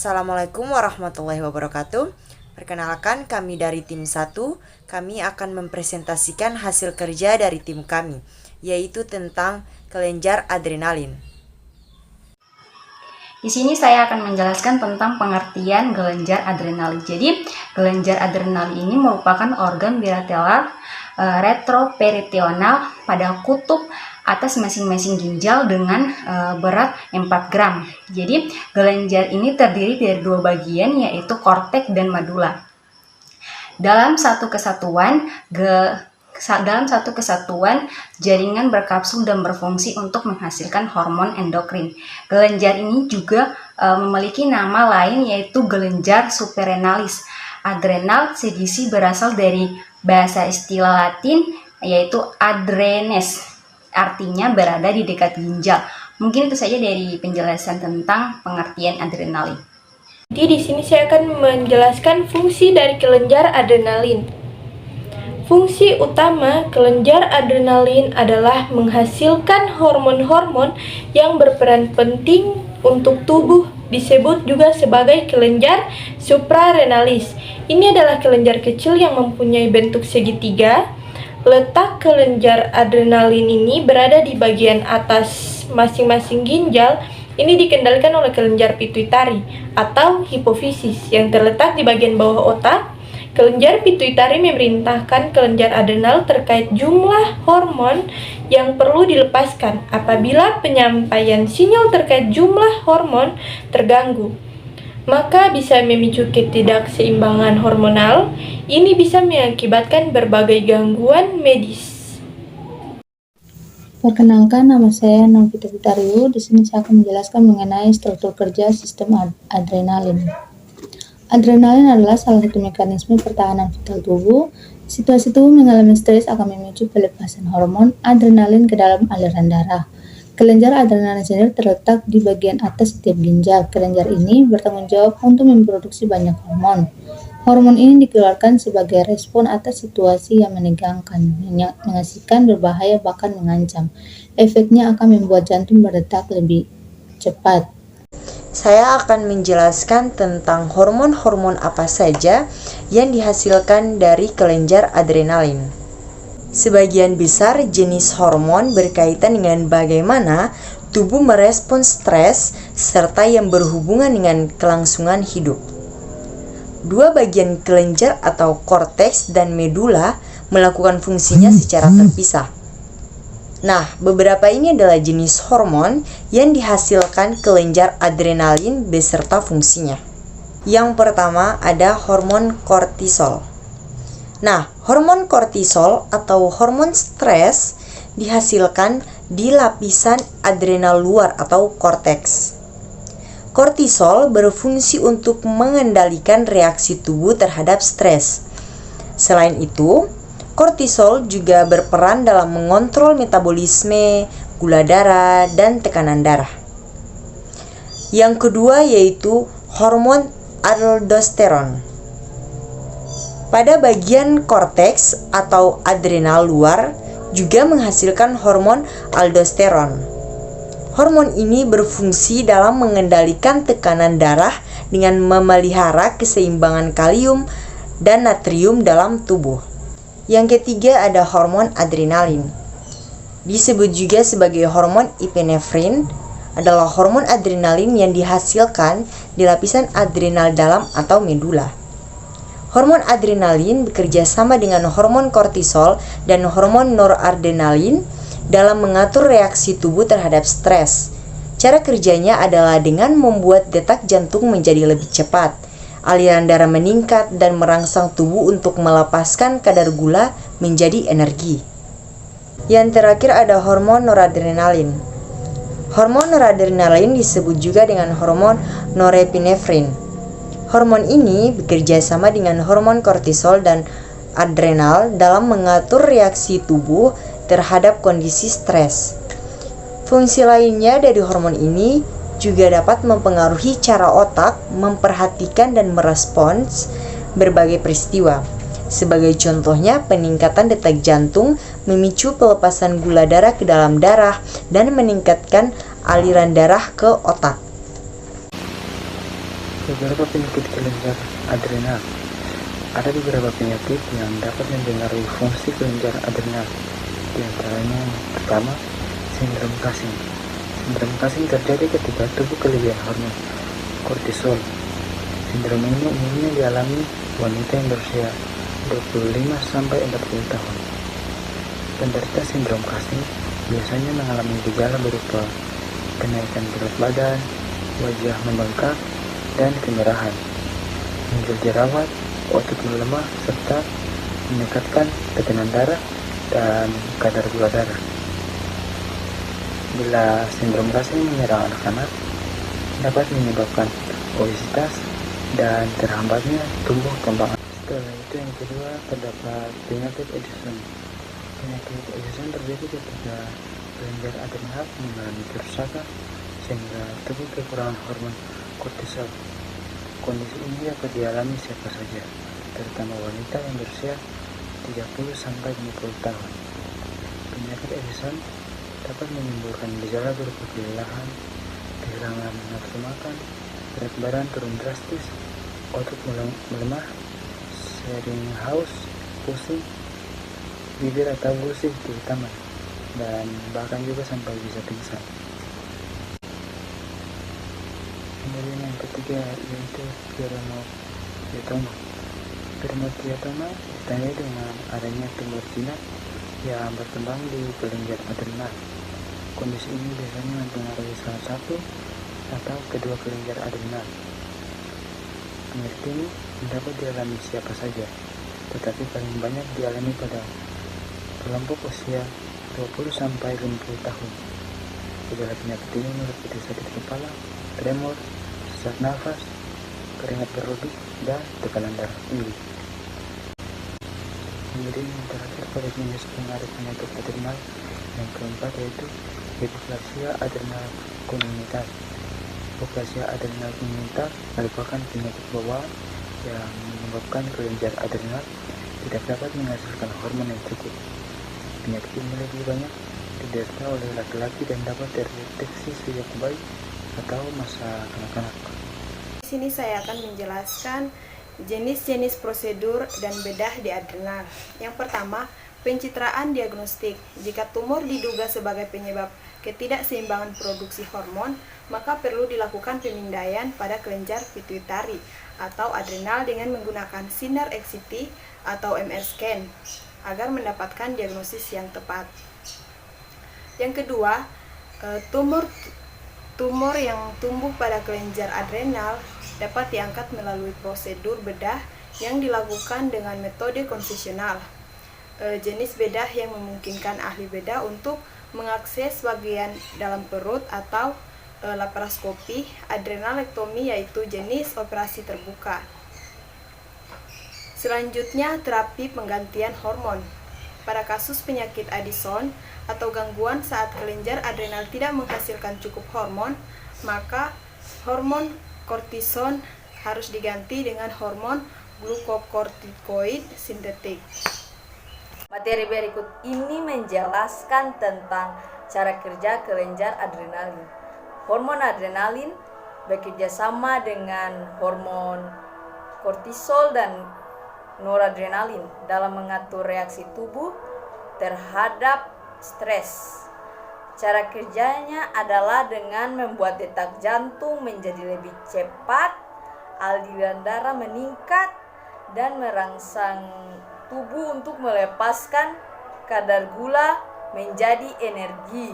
Assalamualaikum warahmatullahi wabarakatuh. Perkenalkan, kami dari tim 1. Kami akan mempresentasikan hasil kerja dari tim kami, yaitu tentang kelenjar adrenalin. Di sini saya akan menjelaskan tentang pengertian kelenjar adrenalin. Jadi, kelenjar adrenalin ini merupakan organ bilateral retroperitoneal pada kutub atas masing-masing ginjal dengan berat 4 gram. Jadi, kelenjar ini terdiri dari dua bagian, yaitu korteks dan medula. Dalam satu kesatuan, jaringan berkapsul dan berfungsi untuk menghasilkan hormon endokrin. Kelenjar ini juga memiliki nama lain, yaitu kelenjar suprarenalis. Adrenal sendiri berasal dari bahasa istilah Latin, yaitu adrenes, artinya berada di dekat ginjal. Mungkin itu saja dari penjelasan tentang pengertian adrenalin. Jadi di sini saya akan menjelaskan fungsi dari kelenjar adrenalin. Fungsi utama kelenjar adrenalin adalah menghasilkan hormon-hormon yang berperan penting untuk tubuh, disebut juga sebagai kelenjar suprarenalis. Ini adalah kelenjar kecil yang mempunyai bentuk segitiga. Letak kelenjar adrenalin ini berada di bagian atas masing-masing ginjal. Ini dikendalikan oleh kelenjar pituitari atau hipofisis yang terletak di bagian bawah otak. Kelenjar pituitari memerintahkan kelenjar adrenal terkait jumlah hormon yang perlu dilepaskan apabila penyampaian sinyal terkait jumlah hormon terganggu, maka bisa memicu ketidakseimbangan hormonal. Ini bisa mengakibatkan berbagai gangguan medis. Perkenalkan, nama saya Novita Vitariu. Di sini saya akan menjelaskan mengenai struktur kerja sistem adrenalin. Adrenalin adalah salah satu mekanisme pertahanan vital tubuh. Situasi tubuh mengalami stres akan memicu pelepasan hormon adrenalin ke dalam aliran darah. Kelenjar adrenalin sendiri terletak di bagian atas setiap ginjal. Kelenjar ini bertanggung jawab untuk memproduksi banyak hormon. Hormon ini dikeluarkan sebagai respon atas situasi yang menegangkan, mengasihkan, berbahaya, bahkan mengancam. Efeknya akan membuat jantung berdetak lebih cepat. Saya akan menjelaskan tentang hormon-hormon apa saja yang dihasilkan dari kelenjar adrenalin. Sebagian besar jenis hormon berkaitan dengan bagaimana tubuh merespons stres serta yang berhubungan dengan kelangsungan hidup. Dua bagian kelenjar atau korteks dan medula melakukan fungsinya secara terpisah. Nah, beberapa ini adalah jenis hormon yang dihasilkan kelenjar adrenalin beserta fungsinya. Yang pertama ada hormon kortisol. Nah, hormon kortisol atau hormon stres dihasilkan di lapisan adrenal luar atau korteks. Kortisol berfungsi untuk mengendalikan reaksi tubuh terhadap stres. Selain itu, kortisol juga berperan dalam mengontrol metabolisme, gula darah, dan tekanan darah. Yang kedua yaitu hormon aldosteron. Pada bagian korteks atau adrenal luar juga menghasilkan hormon aldosteron. Hormon ini berfungsi dalam mengendalikan tekanan darah dengan memelihara keseimbangan kalium dan natrium dalam tubuh. Yang ketiga ada hormon adrenalin. Disebut juga sebagai hormon epinefrin, adalah hormon adrenalin yang dihasilkan di lapisan adrenal dalam atau medula. Hormon adrenalin bekerja sama dengan hormon kortisol dan hormon noradrenalin dalam mengatur reaksi tubuh terhadap stres. Cara kerjanya adalah dengan membuat detak jantung menjadi lebih cepat, aliran darah meningkat, dan merangsang tubuh untuk melepaskan kadar gula menjadi energi. Yang terakhir ada hormon noradrenalin. Hormon noradrenalin disebut juga dengan hormon norepinefrin. Hormon ini bekerja sama dengan hormon kortisol dan adrenal dalam mengatur reaksi tubuh terhadap kondisi stres. Fungsi lainnya dari hormon ini juga dapat mempengaruhi cara otak memperhatikan dan merespons berbagai peristiwa. Sebagai contohnya, peningkatan detak jantung memicu pelepasan gula darah ke dalam darah dan meningkatkan aliran darah ke otak. Beberapa penyakit kelenjar adrenal. Ada beberapa penyakit yang dapat mempengaruhi fungsi kelenjar adrenal. Di antaranya yang pertama, sindrom Cushing. Sindrom Cushing terjadi ketika tubuh kelebihan hormon kortisol. Sindrom ini umumnya dialami wanita yang berusia 25-40 tahun. Penderita sindrom Cushing biasanya mengalami gejala berupa kenaikan berat badan, wajah membengkak, dan kemerahan, muncul jerawat, otot melemah, serta meningkatkan tekanan darah dan kadar gula darah. Bila sindrom Cushing menyerang anak-anak, dapat menyebabkan obesitas dan terhambatnya tumbuh kembang. Setelah itu yang kedua, terdapat penyakit Addison. Penyakit Addison terjadi ketika kelenjar adrenal mengalami kerusakan sehingga tubuh kekurangan hormon kortisol. Kondisi ini dapat dialami siapa saja, terutama wanita yang berusia 30-50 tahun. Penyakit Addison dapat menimbulkan gejala berupa kelelahan, kehilangan nafsu makan, berat badan turun drastis, otot melemah, sering haus, pusing, bibir atau gusi terutama, dan bahkan juga sampai bisa pingsan. Kemudian yang ketiga yaitu Pyromotiocytoma. Pyromotiocytoma ditandai dengan adanya tumor jinak yang berkembang di kelenjar adrenal. Kondisi ini biasanya mempengaruhi salah satu atau kedua kelenjar adrenal. Penyakit ini dapat dialami siapa saja, tetapi paling banyak dialami pada kelompok usia 20-50 tahun. Gejala penyakit ini meliputi sakit kepala, tremor, sesak nafas, keringat berlebih, dan tekanan darah tinggi. Kemudian yang terakhir pada jenis pengaruh penyakit adrenal yang keempat yaitu hipoplasia adrenal congenital. Hipoplasia adrenal congenital merupakan penyakit bawaan yang menyebabkan kelenjar adrenal tidak dapat menghasilkan hormon yang cukup. Penyakit ini lebih banyak diderita oleh laki-laki dan dapat terdeteksi sejak bayi atau masa kanak-kanak. Di sini saya akan menjelaskan jenis-jenis prosedur dan bedah di adrenal. Yang pertama, pencitraan diagnostik. Jika tumor diduga sebagai penyebab ketidakseimbangan produksi hormon, maka perlu dilakukan pemindaian pada kelenjar pituitari atau adrenal dengan menggunakan sinar XCT atau MR scan agar mendapatkan diagnosis yang tepat. Yang kedua, tumor yang tumbuh pada kelenjar adrenal dapat diangkat melalui prosedur bedah yang dilakukan dengan metode konvensional. Jenis bedah yang memungkinkan ahli bedah untuk mengakses bagian dalam perut atau laparoskopi, adrenalektomi yaitu jenis operasi terbuka. Selanjutnya, terapi penggantian hormon. Pada kasus penyakit Addison atau gangguan saat kelenjar adrenal tidak menghasilkan cukup hormon, maka hormon kortison harus diganti dengan hormon glukokortikoid sintetik. Materi berikut ini menjelaskan tentang cara kerja kelenjar adrenalin. Hormon adrenalin bekerja sama dengan hormon kortisol dan noradrenalin dalam mengatur reaksi tubuh terhadap stres. Cara kerjanya adalah dengan membuat detak jantung menjadi lebih cepat, aliran darah meningkat, dan merangsang tubuh untuk melepaskan kadar gula menjadi energi.